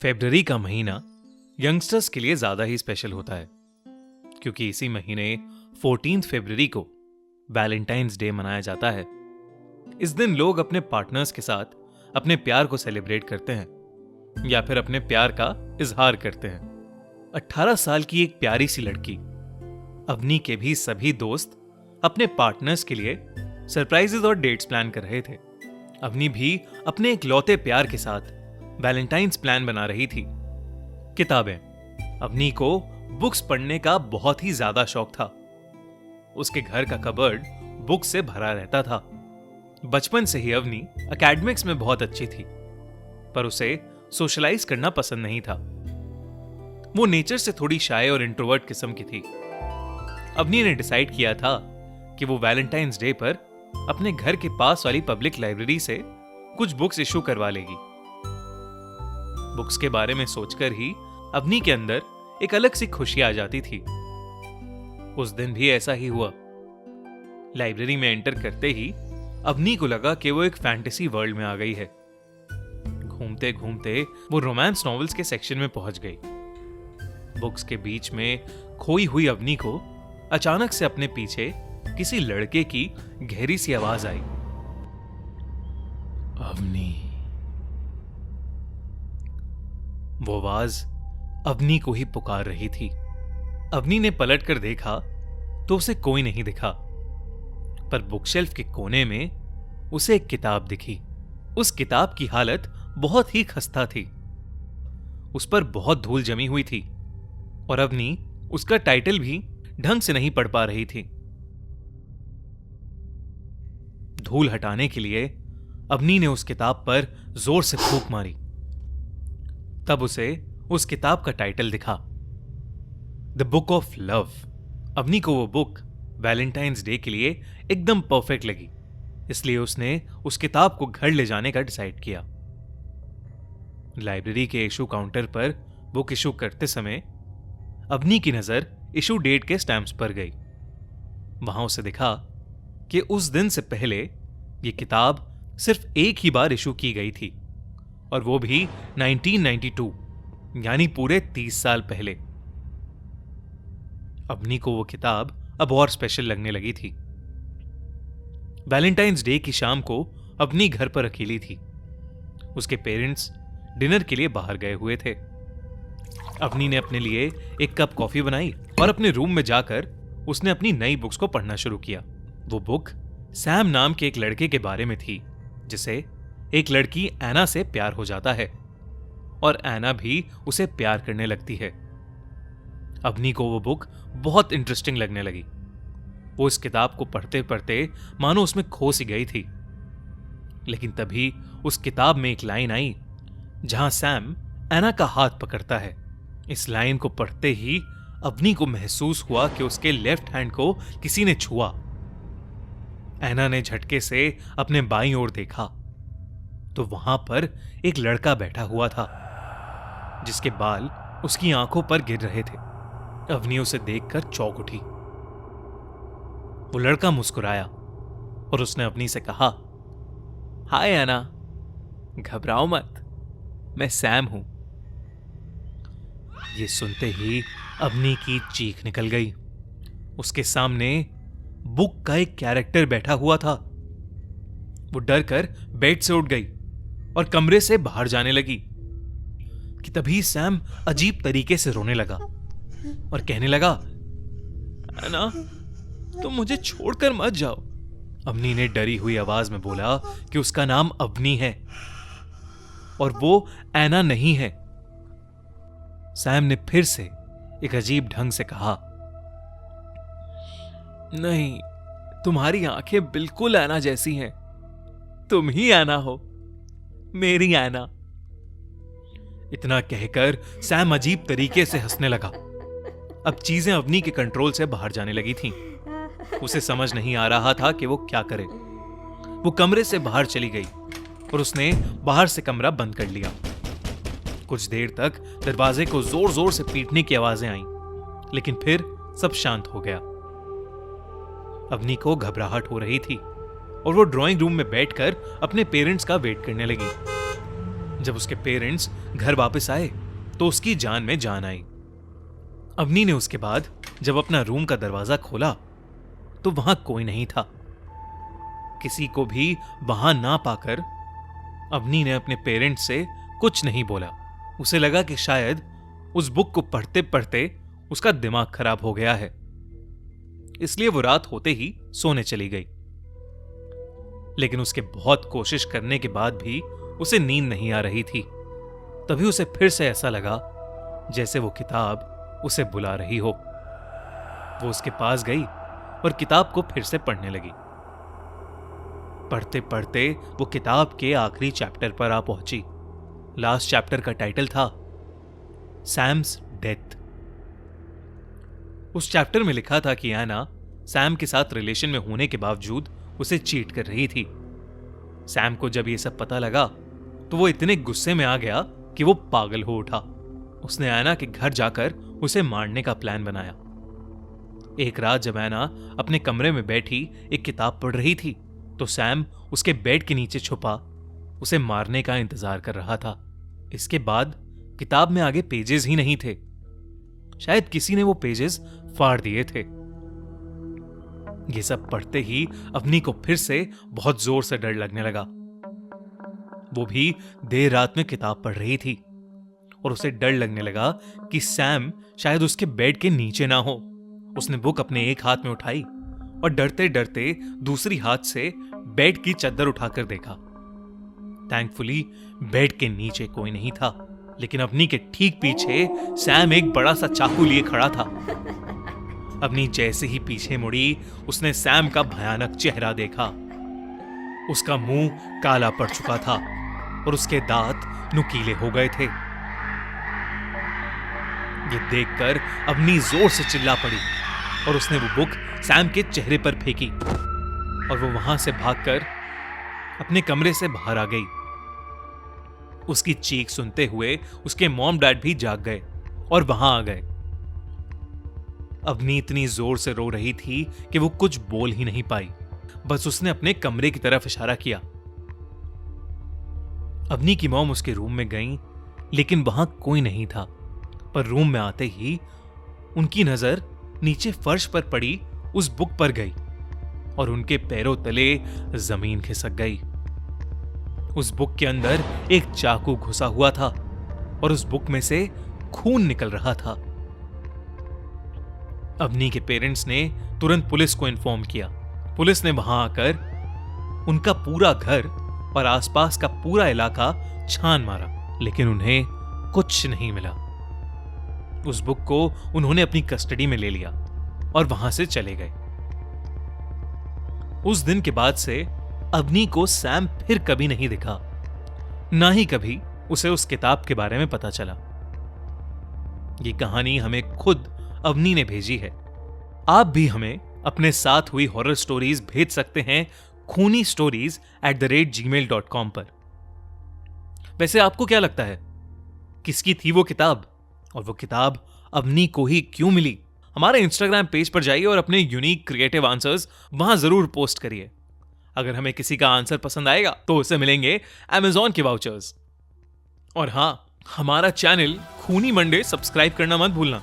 फरवरी का महीना यंगस्टर्स के लिए ज्यादा ही स्पेशल होता है क्योंकि इसी महीने 14 फरवरी को वैलेंटाइंस डे मनाया जाता है। इस दिन लोग अपने पार्टनर्स के साथ अपने प्यार को सेलिब्रेट करते हैं या फिर अपने प्यार का इजहार करते हैं। 18 साल की एक प्यारी सी लड़की अवनी के भी सभी दोस्त अपने पार्टनर्स के लिए सरप्राइजेस और डेट्स प्लान कर रहे थे। अवनी भी अपने इकलौते प्यार के साथ वैलेंटाइंस प्लान बना रही थी। किताबें। अवनी को बुक्स पढ़ने का बहुत ही ज्यादा शौक था। उसके घर का कबर्ड बुक से भरा रहता था। बचपन से ही अवनी एकेडमिक्स में बहुत अच्छी थी, पर उसे सोशलाइज करना पसंद नहीं था। वो नेचर से थोड़ी शाय और इंट्रोवर्ट किस्म की थी। अवनी ने डिसाइड किया था कि वो वैलेंटाइंस डे पर अपने घर के पास वाली पब्लिक लाइब्रेरी से कुछ बुक्स इशू करवा लेगी। बुक्स के बारे में सोचकर ही अवनी के अंदर एक अलग सी खुशी आ जाती थी। उस दिन भी ऐसा ही हुआ। लाइब्रेरी में एंटर करते ही अवनी को लगा कि वो एक फैंटेसी वर्ल्ड में आ गई है। घूमते घूमते वो रोमांस नॉवेल्स के सेक्शन में पहुंच गई। बुक्स के बीच में खोई हुई अवनी को अचानक से अपने पीछे किसी लड़के की गहरी सी आवाज आई, अवनी। वो आवाज अवनी को ही पुकार रही थी। अवनी ने पलटकर देखा तो उसे कोई नहीं दिखा, पर बुकशेल्फ के कोने में उसे एक किताब दिखी। उस किताब की हालत बहुत ही खस्ता थी। उस पर बहुत धूल जमी हुई थी और अवनी उसका टाइटल भी ढंग से नहीं पढ़ पा रही थी। धूल हटाने के लिए अवनी ने उस किताब पर जोर से फूंक मारी। तब उसे उस किताब का टाइटल दिखा, the book of love. Avni को वो बुक वैलेंटाइंस डे के लिए एकदम परफेक्ट लगी, इसलिए उसने उस किताब को घर ले जाने का डिसाइड किया। लाइब्रेरी के इशू काउंटर पर बुक इशू करते समय अवनी की नजर इशू डेट के स्टैम्प्स पर गई। वहां उसे दिखा कि उस दिन से पहले यह किताब सिर्फ एक ही बार इशू की गई थी, और वो भी 1992, यानी पूरे 30 साल पहले। अवनी को वो किताब अब और स्पेशल लगने लगी थी। वैलेंटाइंस डे की शाम को अवनी घर पर अकेली थी। उसके पेरेंट्स डिनर के लिए बाहर गए हुए थे। अवनी ने अपने लिए एक कप कॉफी बनाई और अपने रूम में जाकर उसने अपनी नई बुक्स को पढ़ना शुरू किया। वो बुक सैम नाम के एक लड़के के बारे में थी, जिसे एक लड़की एना से प्यार हो जाता है और एना भी उसे प्यार करने लगती है। अवनी को वो बुक बहुत इंटरेस्टिंग लगने लगी। वो इस किताब को पढ़ते पढ़ते मानो उसमें खो सी गई थी। लेकिन तभी उस किताब में एक लाइन आई जहां सैम एना का हाथ पकड़ता है। इस लाइन को पढ़ते ही अवनी को महसूस हुआ कि उसके लेफ्ट हैंड को किसी ने छुआ। एना ने झटके से अपने बाईं ओर देखा तो वहां पर एक लड़का बैठा हुआ था, जिसके बाल उसकी आंखों पर गिर रहे थे। अवनी उसे देखकर चौंक उठी। वो लड़का मुस्कुराया और उसने अवनी से कहा, हाय एना, घबराओ मत, मैं सैम हूं। ये सुनते ही अवनी की चीख निकल गई। उसके सामने बुक का एक कैरेक्टर बैठा हुआ था। वो डर कर बेड से उठ गई और कमरे से बाहर जाने लगी कि तभी सैम अजीब तरीके से रोने लगा और कहने लगा, अन्ना, तुम मुझे छोड़कर मत जाओ। अवनी ने डरी हुई आवाज में बोला कि उसका नाम अवनी है और वो एना नहीं है। सैम ने फिर से एक अजीब ढंग से कहा, नहीं, तुम्हारी आंखें बिल्कुल एना जैसी हैं। तुम ही एना हो, मेरी एना। इतना कहकर सैम अजीब तरीके से हंसने लगा। अब चीजें अवनी के कंट्रोल से बाहर जाने लगी थीं। उसे समझ नहीं आ रहा था कि वो क्या करे। वो कमरे से बाहर चली गई और उसने बाहर से कमरा बंद कर लिया। कुछ देर तक दरवाजे को जोर जोर से पीटने की आवाजें आईं, लेकिन फिर सब शांत हो गया। अवनी को घबराहट हो रही थी और वो ड्राइंग रूम में बैठकर अपने पेरेंट्स का वेट करने लगी। जब उसके पेरेंट्स घर वापस आए तो उसकी जान में जान आई। अवनी ने उसके बाद जब अपना रूम का दरवाजा खोला तो वहां कोई नहीं था। किसी को भी वहां ना पाकर अवनी ने अपने पेरेंट्स से कुछ नहीं बोला। उसे लगा कि शायद उस बुक को पढ़ते पढ़ते उसका दिमाग खराब हो गया है, इसलिए वो रात होते ही सोने चली गई। लेकिन उसके बहुत कोशिश करने के बाद भी उसे नींद नहीं आ रही थी। तभी उसे फिर से ऐसा लगा जैसे वो किताब उसे बुला रही हो। वो उसके पास गई और किताब को फिर से पढ़ने लगी। पढ़ते पढ़ते वो किताब के आखिरी चैप्टर पर आ पहुंची। लास्ट चैप्टर का टाइटल था सैम्स डेथ। उस चैप्टर में लिखा था कि एना सैम के साथ रिलेशन में होने के बावजूद उसे चीट कर रही थी। सैम को जब यह सब पता लगा तो वो इतने गुस्से में आ गया कि वो पागल हो उठा। उसने एना के घर जाकर उसे मारने का प्लान बनाया। एक रात जब एना अपने कमरे में बैठी एक किताब पढ़ रही थी तो सैम उसके बेड के नीचे छुपा उसे मारने का इंतजार कर रहा था। इसके बाद किताब में आगे पेजेस ही नहीं थे। शायद किसी ने वो पेजेस फाड़ दिए थे। ये सब पढ़ते ही अवनी को फिर से बहुत जोर से डर लगने लगा। वो भी देर रात में किताब पढ़ रही थी और उसे डर लगने लगा कि सैम शायद उसके बेड के नीचे ना हो। उसने बुक अपने एक हाथ में उठाई और डरते डरते दूसरी हाथ से बेड की चादर उठाकर देखा। थैंकफुली बेड के नीचे कोई नहीं था, लेकिन अवनी के ठीक पीछे सैम एक बड़ा सा चाकू लिए खड़ा था। अवनी जैसे ही पीछे मुड़ी उसने सैम का भयानक चेहरा देखा। उसका मुंह काला पड़ चुका था और उसके दांत नुकीले हो गए थे। ये देखकर अवनी जोर से चिल्ला पड़ी और उसने वो बुक सैम के चेहरे पर फेंकी और वो वहां से भागकर अपने कमरे से बाहर आ गई। उसकी चीख सुनते हुए उसके मॉम डैड भी जाग गए और वहां आ गए। अवनी इतनी जोर से रो रही थी कि वो कुछ बोल ही नहीं पाई। बस उसने अपने कमरे की तरफ इशारा किया। अवनी की मॉम उसके रूम में गई, लेकिन वहां कोई नहीं था। पर रूम में आते ही उनकी नजर नीचे फर्श पर पड़ी उस बुक पर गई और उनके पैरों तले जमीन खिसक गई। उस बुक के अंदर एक चाकू घुसा हुआ था और उस बुक में से खून निकल रहा था। अवनी के पेरेंट्स ने तुरंत पुलिस को इन्फॉर्म किया। पुलिस ने वहां आकर उनका पूरा घर और आसपास का पूरा इलाका छान मारा, लेकिन उन्हें कुछ नहीं मिला। उस बुक को उन्होंने अपनी कस्टडी में ले लिया और वहां से चले गए। उस दिन के बाद से अवनी को सैम फिर कभी नहीं दिखा, ना ही कभी उसे उस किताब के बारे में पता चला। ये कहानी हमें खुद अवनी ने भेजी है। आप भी हमें अपने साथ हुई हॉरर स्टोरीज भेज सकते हैं khunistories@gmail.com पर। वैसे आपको क्या लगता है, किसकी थी वो किताब और वो किताब अवनी को ही क्यों मिली? हमारे इंस्टाग्राम पेज पर जाइए और अपने यूनिक क्रिएटिव आंसर्स वहां जरूर पोस्ट करिए। अगर हमें किसी का आंसर पसंद आएगा तो उसे मिलेंगे Amazon के वाउचर्स। और हां, हमारा चैनल खूनी मंडे सब्सक्राइब करना मत भूलना।